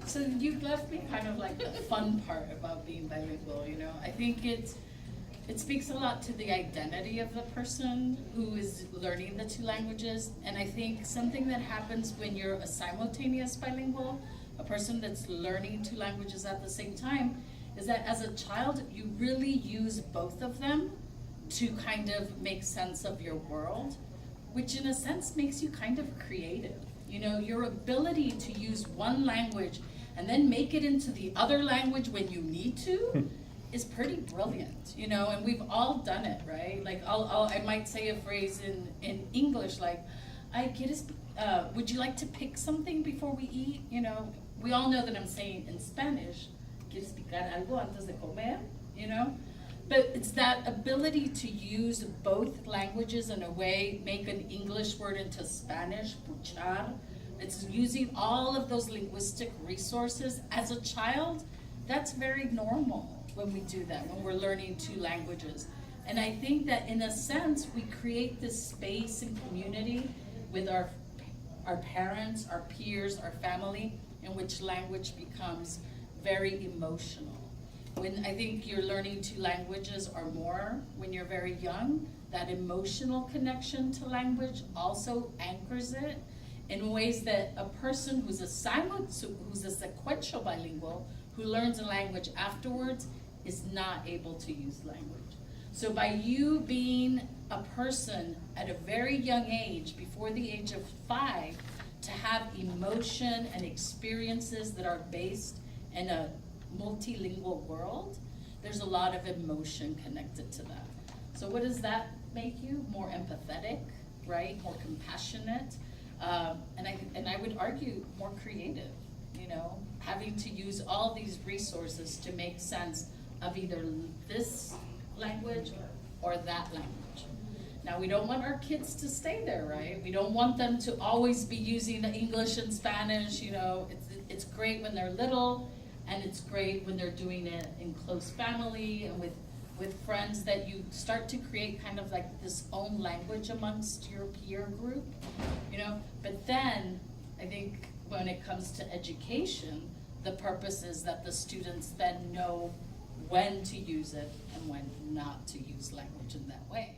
So you've left me kind of like the fun part about being bilingual, you know. I think it speaks a lot to the identity of the person who is learning the two languages. And I think something that happens when you're a simultaneous bilingual, a person that's learning two languages at the same time, is that as a child, you really use both of them to kind of make sense of your world, which in a sense makes you kind of creative. You know, your ability to use one language and then make it into the other language when you need to is pretty brilliant, you know, and we've all done it, right? Like I might say a phrase in English like, would you like to pick something before we eat? You know, we all know that I'm saying in Spanish, ¿quieres picar algo antes de comer? You know? But it's that ability to use both languages in a way, make an English word into Spanish, puchar. It's using all of those linguistic resources. As a child, that's very normal when we do that, when we're learning two languages. And I think that in a sense, we create this space and community with our parents, our peers, our family, in which language becomes very emotional. When I think you're learning two languages or more when you're very young, that emotional connection to language also anchors it in ways that a person who's a sequential bilingual, who learns a language afterwards, is not able to use language. So by you being a person at a very young age, before the age of 5, to have emotion and experiences that are based in a multilingual world, there's a lot of emotion connected to that. So what does that make you? More empathetic, right? More compassionate, and I would argue more creative, you know, having to use all these resources to make sense of either this language or that language. Now, we don't want our kids to stay there, right? We don't want them to always be using the English and Spanish, you know. It's great when they're little, and it's great when they're doing it in close family and with friends, that you start to create kind of like this own language amongst your peer group, you know. But then I think when it comes to education, the purpose is that the students then know when to use it and when not to use language in that way.